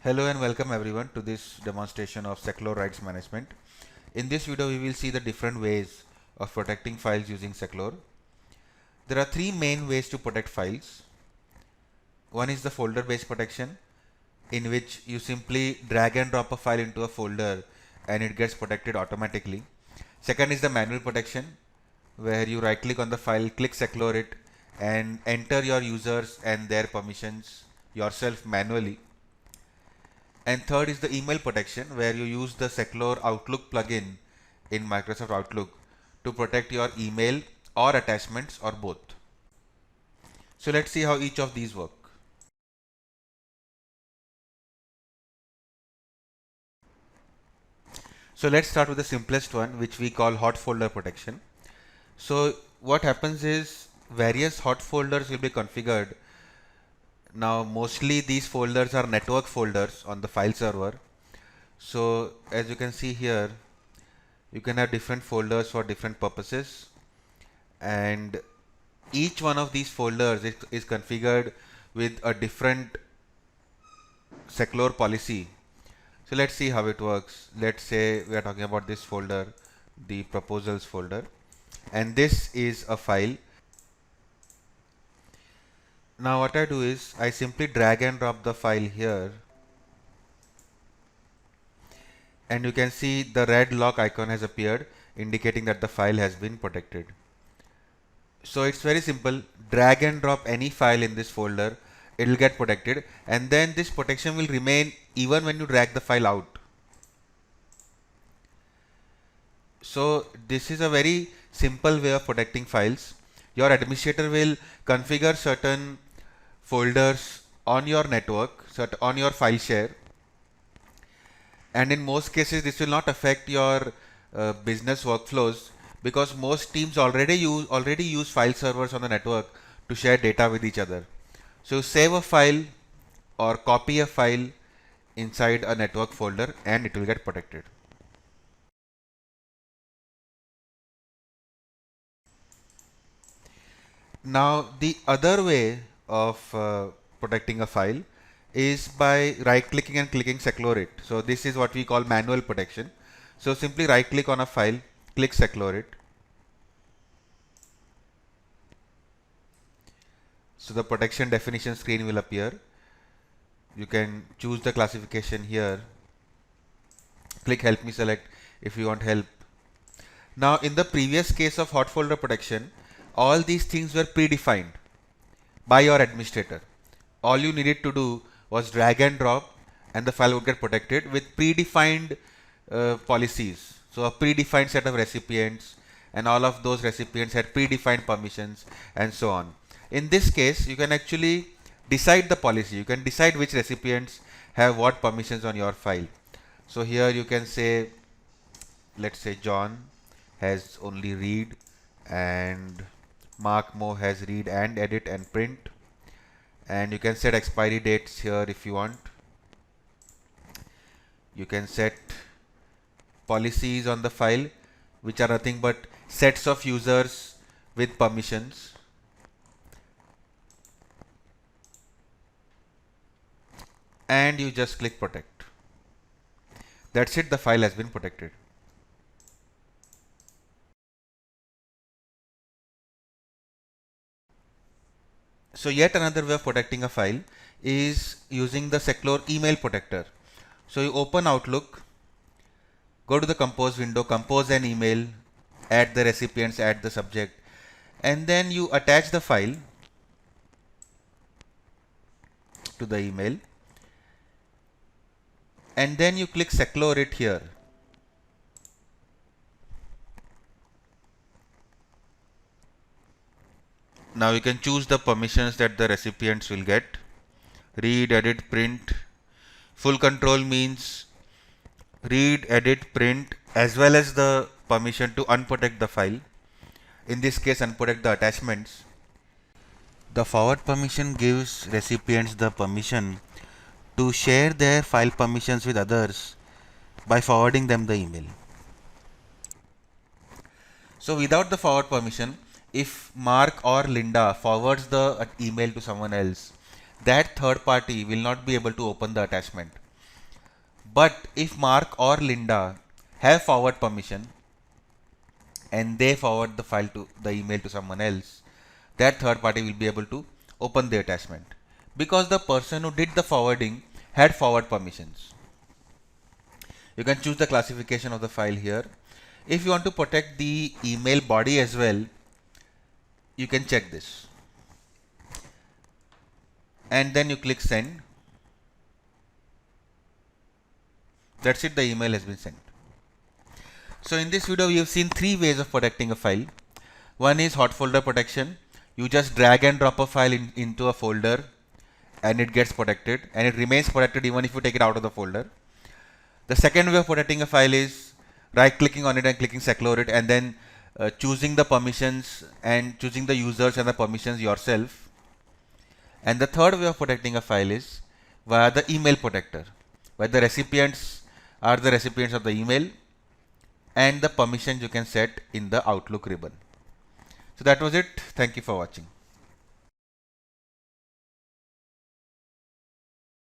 Hello and welcome everyone to this demonstration of Seclore rights management. In this video we will see the different ways of protecting files using Seclore. There are three main ways to protect files. One is the folder based protection, in which you simply drag and drop a file into a folder and it gets protected automatically. Second is the manual protection, where you right click on the file, click Seclore it and enter your users and their permissions yourself manually. And third is the email protection, where you use the Seclore Outlook plugin in Microsoft Outlook to protect your email or attachments or both. So let's see how each of these work. So let's start with the simplest one, which we call hot folder protection. So what happens is various hot folders will be configured. Now mostly these folders are network folders on the file server. So as you can see here, you can have different folders for different purposes, and each one of these folders is configured with a different Seclore policy. So let's see how it works. Let's say we are talking about this folder, the proposals folder, and this is a file. Now what I do is I simply drag and drop the file here, and you can see the red lock icon has appeared, indicating that the file has been protected. So it's very simple. Drag and drop any file in this folder, it will get protected, and then this protection will remain even when you drag the file out. So this is a very simple way of protecting files. Your administrator will configure certain folders on your network, on your file share, and in most cases this will not affect your business workflows, because most teams already use file servers on the network to share data with each other. So save a file or copy a file inside a network folder and it will get protected. Now the other way of protecting a file is by right clicking and clicking Seclore it. So this is what we call manual protection. So simply right click on a file, click Seclore it. So the protection definition screen will appear. You can choose the classification here. Click help me select if you want help. Now in the previous case of hot folder protection, all these things were predefined by your administrator. All you needed to do was drag and drop and the file would get protected with predefined policies. So a predefined set of recipients, and all of those recipients had predefined permissions and so on. In this case, you can actually decide the policy. You can decide which recipients have what permissions on your file. So here you can say, let's say John has only read, and Mark Mo has read and edit and print. And you can set expiry dates here if you want. You can set policies on the file, which are nothing but sets of users with permissions. And you just click protect. That's it, the file has been protected. So yet another way of protecting a file is using the Seclore email protector. So you open Outlook, go to the compose window, compose an email, add the recipients, add the subject, and then you attach the file to the email, and then you click Seclore it here. Now you can choose the permissions that the recipients will get. Read, edit, print. Full control means read, edit, print, as well as the permission to unprotect the file. In this case, unprotect the attachments. The forward permission gives recipients the permission to share their file permissions with others by forwarding them the email. So without the forward permission, if Mark or Linda forwards the email to someone else, that third party will not be able to open the attachment. But if Mark or Linda have forward permission and they forward the file to the email to someone else, that third party will be able to open the attachment because the person who did the forwarding had forward permissions. You can choose the classification of the file here. If you want to protect the email body as well, you can check this. And then you click send. That's it, the email has been sent. So in this video, we have seen three ways of protecting a file. One is hot folder protection. You just drag and drop a file into a folder and it gets protected, and it remains protected even if you take it out of the folder. The second way of protecting a file is right clicking on it and clicking Seclore it, and then choosing the permissions and choosing the users and the permissions yourself. And the third way of protecting a file is via the email protector, where the recipients are the recipients of the email and the permissions you can set in the Outlook ribbon. So that was it. Thank you for watching.